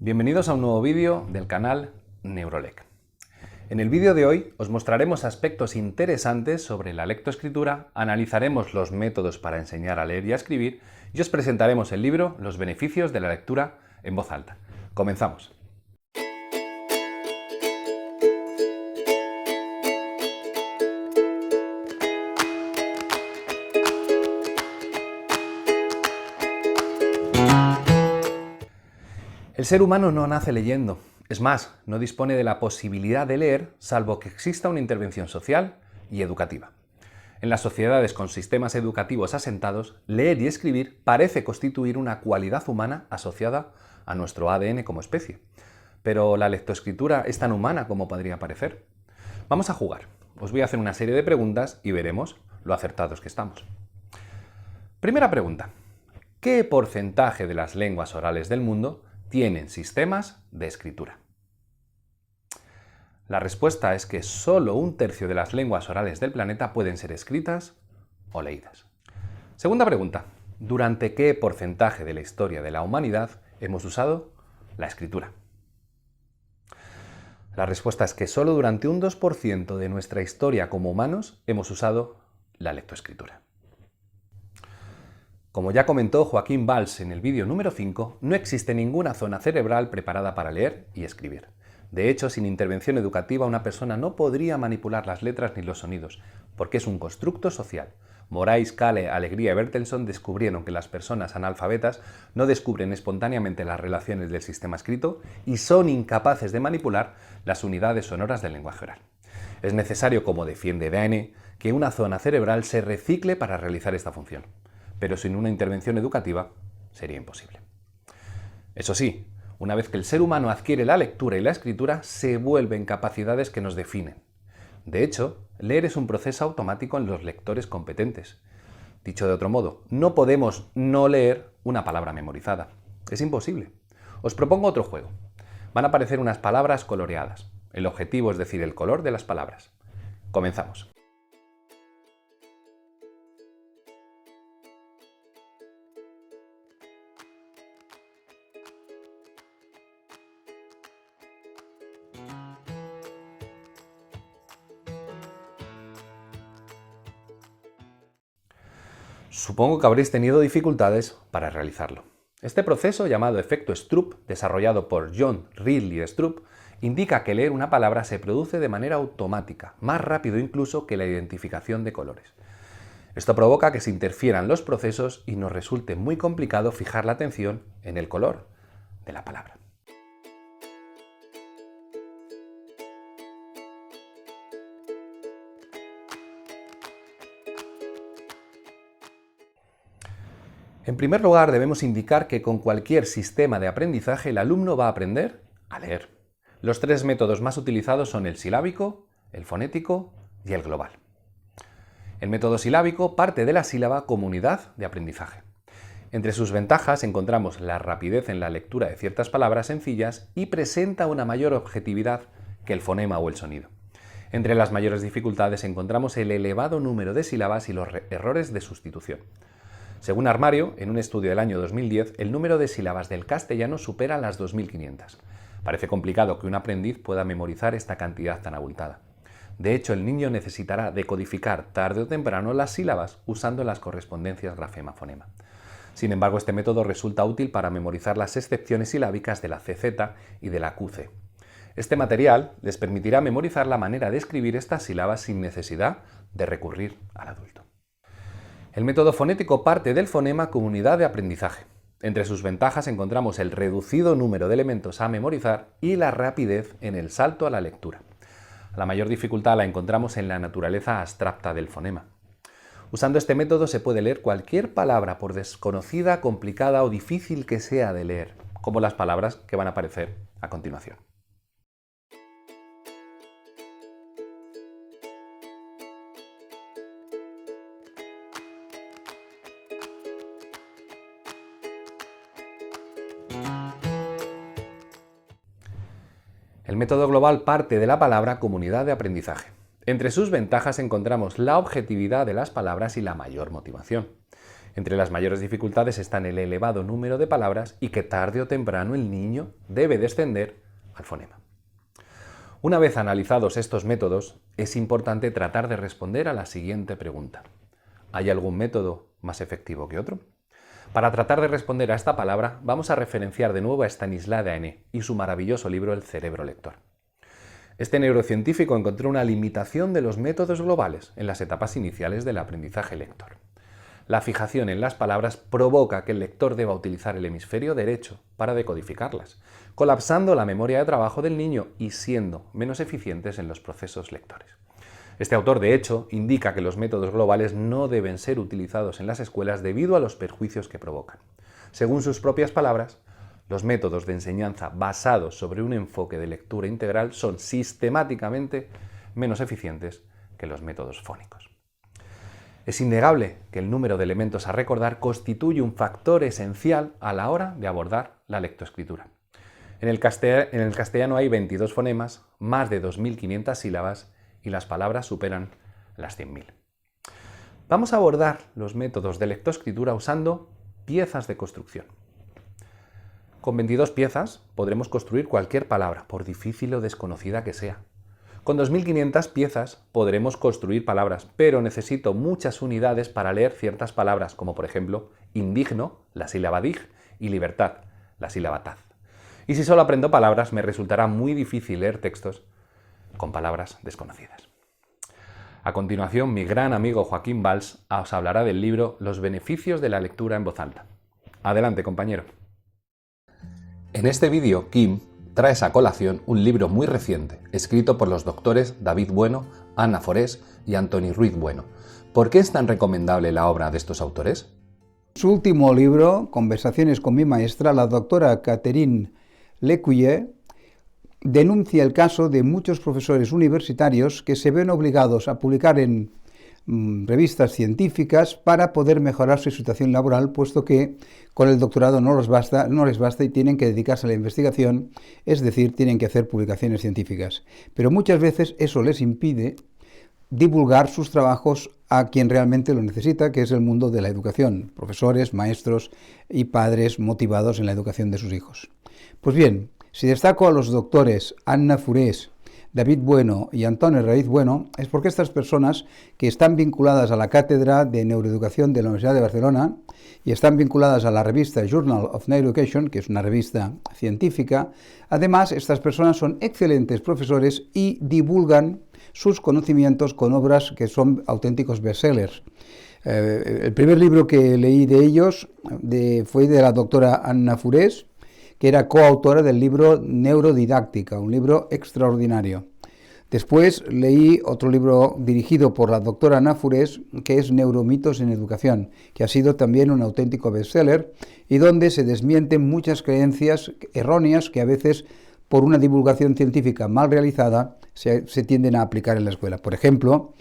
Bienvenidos a un nuevo vídeo del canal Neurolec. En el vídeo de hoy os mostraremos aspectos interesantes sobre la lectoescritura, analizaremos los métodos para enseñar a leer y a escribir y os presentaremos el libro Los beneficios de la lectura en voz alta. Comenzamos. El ser humano no nace leyendo, es más, no dispone de la posibilidad de leer salvo que exista una intervención social y educativa. En las sociedades con sistemas educativos asentados, leer y escribir parece constituir una cualidad humana asociada a nuestro ADN como especie. Pero ¿la lectoescritura es tan humana como podría parecer? Vamos a jugar. Os voy a hacer una serie de preguntas y veremos lo acertados que estamos. Primera pregunta. ¿Qué porcentaje de las lenguas orales del mundo tienen sistemas de escritura? La respuesta es que solo 1/3 de las lenguas orales del planeta pueden ser escritas o leídas. Segunda pregunta. ¿Durante qué porcentaje de la historia de la humanidad hemos usado la escritura? La respuesta es que solo durante un 2% de nuestra historia como humanos hemos usado la lectoescritura. Como ya comentó Joaquín Valls en el vídeo número 5, no existe ninguna zona cerebral preparada para leer y escribir. De hecho, sin intervención educativa una persona no podría manipular las letras ni los sonidos, porque es un constructo social. Morais, Kale, Alegría y Bertelson descubrieron que las personas analfabetas no descubren espontáneamente las relaciones del sistema escrito y son incapaces de manipular las unidades sonoras del lenguaje oral. Es necesario, como defiende Deane, que una zona cerebral se recicle para realizar esta función. Pero sin una intervención educativa sería imposible. Eso sí, una vez que el ser humano adquiere la lectura y la escritura, se vuelven capacidades que nos definen. De hecho, leer es un proceso automático en los lectores competentes. Dicho de otro modo, no podemos no leer una palabra memorizada. Es imposible. Os propongo otro juego. Van a aparecer unas palabras coloreadas. El objetivo es decir el color de las palabras. Comenzamos. Supongo que habréis tenido dificultades para realizarlo. Este proceso, llamado efecto Stroop, desarrollado por John Ridley Stroop, indica que leer una palabra se produce de manera automática, más rápido incluso que la identificación de colores. Esto provoca que se interfieran los procesos y nos resulte muy complicado fijar la atención en el color de la palabra. En primer lugar, debemos indicar que con cualquier sistema de aprendizaje el alumno va a aprender a leer. Los 3 métodos más utilizados son el silábico, el fonético y el global. El método silábico parte de la sílaba como unidad de aprendizaje. Entre sus ventajas encontramos la rapidez en la lectura de ciertas palabras sencillas y presenta una mayor objetividad que el fonema o el sonido. Entre las mayores dificultades encontramos el elevado número de sílabas y los errores de sustitución. Según Armario, en un estudio del año 2010, el número de sílabas del castellano supera las 2500. Parece complicado que un aprendiz pueda memorizar esta cantidad tan abultada. De hecho, el niño necesitará decodificar tarde o temprano las sílabas usando las correspondencias grafema-fonema. Sin embargo, este método resulta útil para memorizar las excepciones silábicas de la CZ y de la QC. Este material les permitirá memorizar la manera de escribir estas sílabas sin necesidad de recurrir al adulto. El método fonético parte del fonema como unidad de aprendizaje. Entre sus ventajas encontramos el reducido número de elementos a memorizar y la rapidez en el salto a la lectura. La mayor dificultad la encontramos en la naturaleza abstracta del fonema. Usando este método se puede leer cualquier palabra, por desconocida, complicada o difícil que sea de leer, como las palabras que van a aparecer a continuación. El método global parte de la palabra como unidad de aprendizaje. Entre sus ventajas encontramos la objetividad de las palabras y la mayor motivación. Entre las mayores dificultades están el elevado número de palabras y que tarde o temprano el niño debe descender al fonema. Una vez analizados estos métodos, es importante tratar de responder a la siguiente pregunta. ¿Hay algún método más efectivo que otro? Para tratar de responder a esta palabra, vamos a referenciar de nuevo a Stanislas Dehaene y su maravilloso libro El cerebro lector. Este neurocientífico encontró una limitación de los métodos globales en las etapas iniciales del aprendizaje lector. La fijación en las palabras provoca que el lector deba utilizar el hemisferio derecho para decodificarlas, colapsando la memoria de trabajo del niño y siendo menos eficientes en los procesos lectores. Este autor, de hecho, indica que los métodos globales no deben ser utilizados en las escuelas debido a los perjuicios que provocan. Según sus propias palabras, los métodos de enseñanza basados sobre un enfoque de lectura integral son sistemáticamente menos eficientes que los métodos fónicos. Es innegable que el número de elementos a recordar constituye un factor esencial a la hora de abordar la lectoescritura. En el castellano hay 22 fonemas, más de 2.500 sílabas y las palabras superan las 100.000. Vamos a abordar los métodos de lectoescritura usando piezas de construcción. Con 22 piezas podremos construir cualquier palabra, por difícil o desconocida que sea. Con 2.500 piezas podremos construir palabras, pero necesito muchas unidades para leer ciertas palabras, como por ejemplo indigno, la sílaba dig, y libertad, la sílaba taz. Y si solo aprendo palabras, me resultará muy difícil leer textos con palabras desconocidas. A continuación, mi gran amigo Joaquín Valls os hablará del libro Los beneficios de la lectura en voz alta. Adelante, compañero. En este vídeo, Kim traes a colación un libro muy reciente, escrito por los doctores David Bueno, Anna Forés y Antoni Ruiz Bueno. ¿Por qué es tan recomendable la obra de estos autores? Su último libro, Conversaciones con mi maestra, la doctora Catherine Lecuyer, denuncia el caso de muchos profesores universitarios que se ven obligados a publicar en revistas científicas para poder mejorar su situación laboral, puesto que con el doctorado no les basta y tienen que dedicarse a la investigación, es decir, tienen que hacer publicaciones científicas. Pero muchas veces eso les impide divulgar sus trabajos a quien realmente lo necesita, que es el mundo de la educación, profesores, maestros y padres motivados en la educación de sus hijos. Pues bien, si destaco a los doctores Anna Forés, David Bueno y Antoni Ruiz Bueno, es porque estas personas que están vinculadas a la Cátedra de Neuroeducación de la Universidad de Barcelona y están vinculadas a la revista Journal of Neuroeducation, que es una revista científica, además estas personas son excelentes profesores y divulgan sus conocimientos con obras que son auténticos bestsellers. El primer libro que leí de ellos fue de la doctora Anna Forés, que era coautora del libro Neurodidáctica, un libro extraordinario. Después leí otro libro dirigido por la doctora Anna Forés, que es Neuromitos en Educación, que ha sido también un auténtico bestseller y donde se desmienten muchas creencias erróneas que a veces, por una divulgación científica mal realizada, se tienden a aplicar en la escuela. Por ejemplo,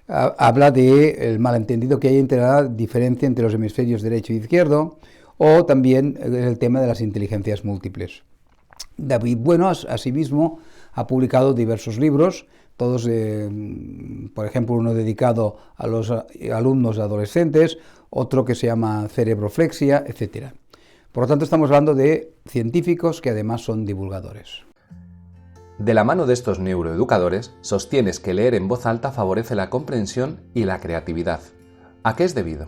habla del malentendido que hay entre la diferencia entre los hemisferios derecho e izquierdo, o también el tema de las inteligencias múltiples. David Bueno, asimismo, ha publicado diversos libros, todos, por ejemplo, uno dedicado a los alumnos adolescentes, otro que se llama Cerebroflexia, etc. Por lo tanto, estamos hablando de científicos que además son divulgadores. De la mano de estos neuroeducadores, sostienes que leer en voz alta favorece la comprensión y la creatividad. ¿A qué es debido?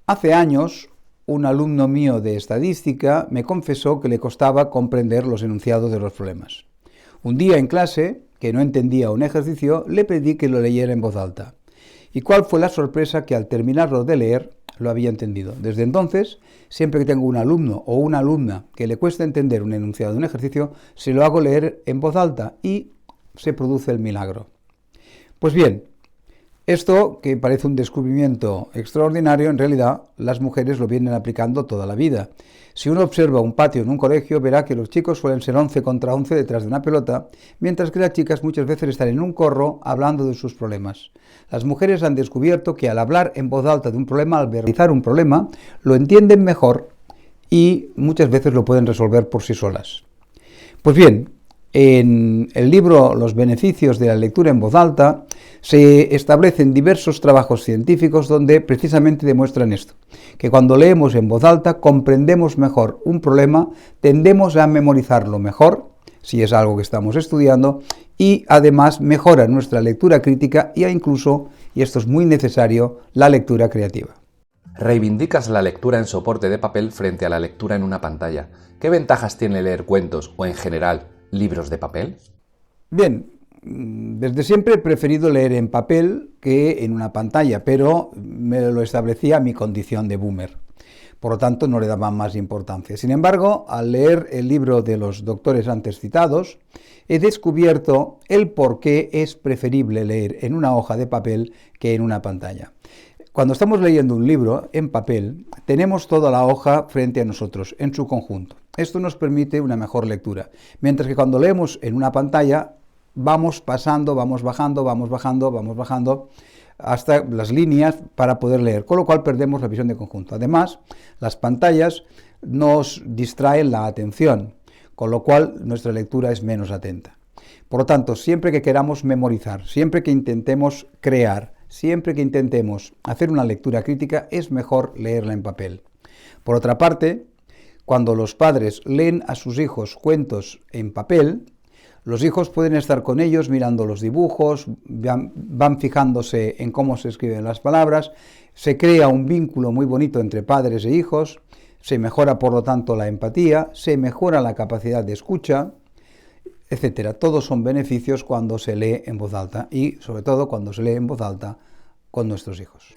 Hace años, un alumno mío de estadística me confesó que le costaba comprender los enunciados de los problemas. Un día en clase, que no entendía un ejercicio, le pedí que lo leyera en voz alta. ¿Y cuál fue la sorpresa? Que al terminarlo de leer, lo había entendido. Desde entonces, siempre que tengo un alumno o una alumna que le cuesta entender un enunciado de un ejercicio, se lo hago leer en voz alta y se produce el milagro. Pues bien, esto, que parece un descubrimiento extraordinario, en realidad las mujeres lo vienen aplicando toda la vida. Si uno observa un patio en un colegio, verá que los chicos suelen ser 11 contra 11 detrás de una pelota, mientras que las chicas muchas veces están en un corro hablando de sus problemas. Las mujeres han descubierto que al hablar en voz alta de un problema, al verbalizar un problema, lo entienden mejor y muchas veces lo pueden resolver por sí solas. Pues bien, En el libro Los beneficios de la lectura en voz alta se establecen diversos trabajos científicos donde precisamente demuestran esto, que cuando leemos en voz alta comprendemos mejor un problema, tendemos a memorizarlo mejor, si es algo que estamos estudiando, y además mejora nuestra lectura crítica e incluso, y esto es muy necesario, la lectura creativa. Reivindicas la lectura en soporte de papel frente a la lectura en una pantalla. ¿Qué ventajas tiene leer cuentos o, en general, libros de papel? Bien, desde siempre he preferido leer en papel que en una pantalla, pero me lo establecía mi condición de boomer. Por lo tanto, no le daba más importancia. Sin embargo, al leer el libro de los doctores antes citados, he descubierto el por qué es preferible leer en una hoja de papel que en una pantalla. Cuando estamos leyendo un libro en papel, tenemos toda la hoja frente a nosotros, en su conjunto. Esto nos permite una mejor lectura, mientras que cuando leemos en una pantalla, vamos pasando, vamos bajando, hasta las líneas para poder leer, con lo cual perdemos la visión de conjunto. Además, las pantallas nos distraen la atención, con lo cual nuestra lectura es menos atenta. Por lo tanto, siempre que queramos memorizar, siempre que intentemos crear, siempre que intentemos hacer una lectura crítica, es mejor leerla en papel. Por otra parte, cuando los padres leen a sus hijos cuentos en papel, los hijos pueden estar con ellos mirando los dibujos, van fijándose en cómo se escriben las palabras, se crea un vínculo muy bonito entre padres e hijos, se mejora por lo tanto la empatía, se mejora la capacidad de escucha, etc. Todos son beneficios cuando se lee en voz alta y sobre todo cuando se lee en voz alta con nuestros hijos.